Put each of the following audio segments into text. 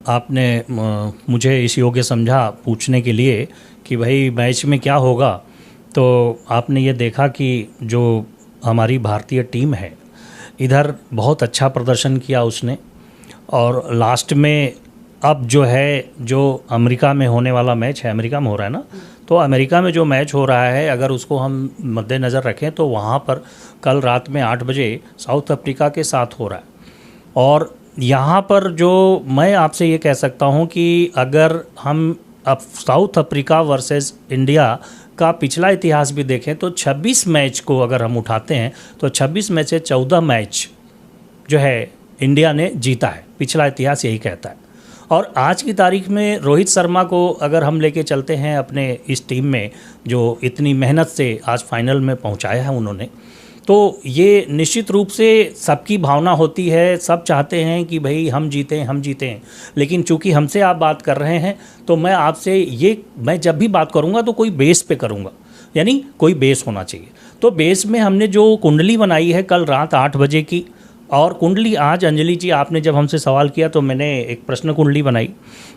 आपने मुझे इस योग्य समझा पूछने के लिए कि भाई मैच में क्या होगा। तो आपने ये देखा कि जो हमारी भारतीय टीम है इधर बहुत अच्छा प्रदर्शन किया उसने, और लास्ट में अब जो है जो अमेरिका में होने वाला मैच है, अमेरिका में हो रहा है ना, तो अमेरिका में जो मैच हो रहा है अगर उसको हम मद्देनज़र रखें तो वहाँ पर कल रात में 8 बजे साउथ अफ्रीका के साथ हो रहा है। और यहाँ पर जो मैं आपसे ये कह सकता हूँ कि अगर हम अब साउथ अफ्रीका वर्सेस इंडिया का पिछला इतिहास भी देखें तो 26 मैच को अगर हम उठाते हैं तो 26 में से 14 मैच जो है इंडिया ने जीता है, पिछला इतिहास यही कहता है। और आज की तारीख में रोहित शर्मा को अगर हम लेके चलते हैं अपने इस टीम में जो इतनी मेहनत से आज फाइनल में पहुंचाया है उन्होंने, तो ये निश्चित रूप से सबकी भावना होती है, सब चाहते हैं कि भाई हम जीतें। लेकिन चूंकि हमसे आप बात कर रहे हैं तो मैं आपसे मैं जब भी बात करूंगा तो कोई बेस पे करूंगा, यानी कोई बेस होना चाहिए। तो बेस में हमने जो कुंडली बनाई है कल रात 8 बजे की, और कुंडली आज अंजलि जी आपने जब हमसे सवाल किया तो मैंने एक प्रश्न कुंडली बनाई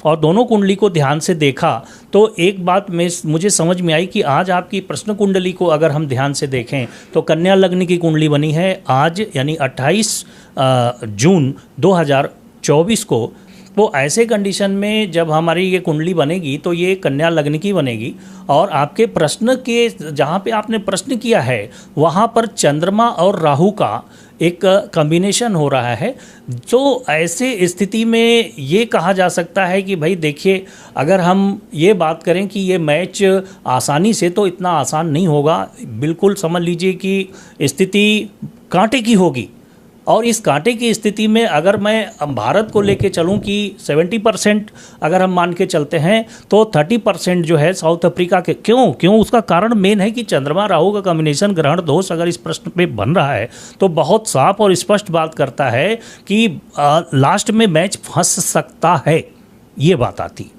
और दोनों कुंडली को ध्यान से देखा तो एक बात मुझे समझ में आई कि आज आपकी प्रश्न कुंडली को अगर हम ध्यान से देखें तो कन्या लग्न की कुंडली बनी है आज, यानी 28 जून 2024 को। तो ऐसे कंडीशन में जब हमारी ये कुंडली बनेगी तो ये कन्या लग्न की बनेगी, और आपके प्रश्न के जहाँ पे आपने प्रश्न किया है वहाँ पर चंद्रमा और राहु का एक कॉम्बिनेशन हो रहा है। तो ऐसे स्थिति में ये कहा जा सकता है कि भाई देखिए, अगर हम ये बात करें कि ये मैच आसानी से, तो इतना आसान नहीं होगा। बिल्कुल समझ लीजिए कि स्थिति कांटे की होगी, और इस कांटे की स्थिति में अगर मैं भारत को लेके चलूं कि 70% अगर हम मान के चलते हैं तो 30% जो है साउथ अफ्रीका के। क्यों उसका कारण मेन है कि चंद्रमा राहु का कॉम्बिनेशन, ग्रहण दोष अगर इस प्रश्न पे बन रहा है तो बहुत साफ और स्पष्ट बात करता है कि लास्ट में मैच फंस सकता है, ये बात आती।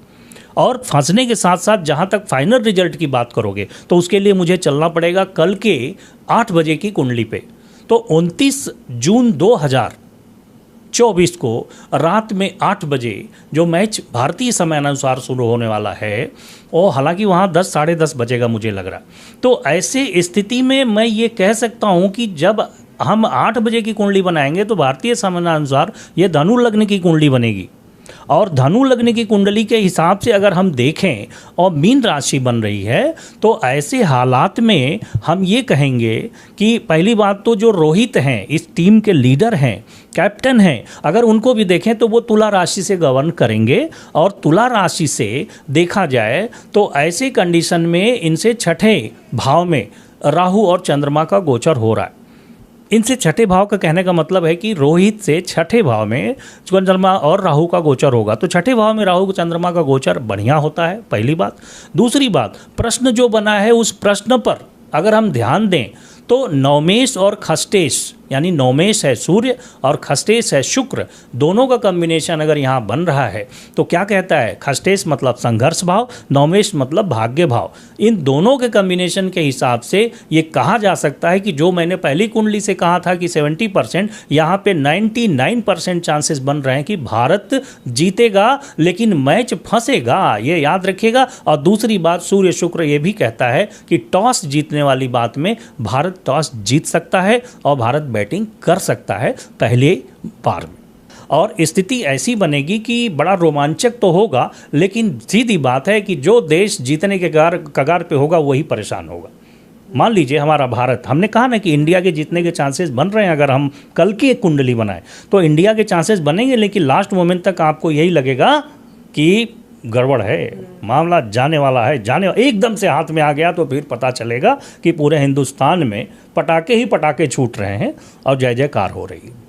और फंसने के साथ साथ जहां तक फाइनल रिजल्ट की बात करोगे तो उसके लिए मुझे चलना पड़ेगा कल के 8 बजे की कुंडली पे। तो 29 जून 2024 को रात में 8 बजे जो मैच भारतीय समय अनुसार शुरू होने वाला है, और हालांकि वहाँ 10 साढ़े 10 बजेगा मुझे लग रहा। तो ऐसे स्थिति में मैं ये कह सकता हूँ कि जब हम 8 बजे की कुंडली बनाएंगे तो भारतीय समय अनुसार ये धनु लग्न की कुंडली बनेगी, और धनु लग्न की कुंडली के हिसाब से अगर हम देखें और मीन राशि बन रही है तो ऐसे हालात में हम ये कहेंगे कि पहली बात तो जो रोहित हैं, इस टीम के लीडर हैं, कैप्टन हैं, अगर उनको भी देखें तो वो तुला राशि से गवर्न करेंगे। और तुला राशि से देखा जाए तो ऐसे कंडीशन में इनसे छठे भाव में राहु और चंद्रमा का गोचर हो रहा है। इनसे छठे भाव का कहने का मतलब है कि रोहित से छठे भाव में चंद्रमा और राहु का गोचर होगा। तो छठे भाव में राहु चंद्रमा का गोचर बढ़िया होता है, पहली बात। दूसरी बात, प्रश्न जो बना है उस प्रश्न पर अगर हम ध्यान दें तो नवमेश और खष्टेश, यानी नवमेश है सूर्य और खष्टेश है शुक्र, दोनों का कॉम्बिनेशन अगर यहाँ बन रहा है तो क्या कहता है, खष्टेश मतलब संघर्ष भाव, नवमेश मतलब भाग्य भाव। इन दोनों के कॉम्बिनेशन के हिसाब से ये कहा जा सकता है कि जो मैंने पहली कुंडली से कहा था कि 70%, यहाँ पे 99% चांसेस बन रहे हैं कि भारत जीतेगा, लेकिन मैच फंसेगा, ये याद रखिएगा। और दूसरी बात, सूर्य शुक्र ये भी कहता है कि टॉस जीतने वाली बात में भारत टॉस जीत सकता है और भारत बैटिंग कर सकता है पहले बार में, और स्थिति ऐसी बनेगी कि बड़ा रोमांचक तो होगा, लेकिन सीधी बात है कि जो देश जीतने के कगार पे होगा वही परेशान होगा। मान लीजिए हमारा भारत, हमने कहा ना कि इंडिया के जीतने के चांसेस बन रहे हैं, अगर हम कल की एक कुंडली बनाएं तो इंडिया के चांसेस बनेंगे, लेकिन लास्ट मोमेंट तक आपको यही लगेगा कि गड़बड़ है, मामला जाने वाला है, एकदम से हाथ में आ गया तो फिर पता चलेगा कि पूरे हिंदुस्तान में पटाखे ही पटाखे छूट रहे हैं और जय जयकार हो रही है।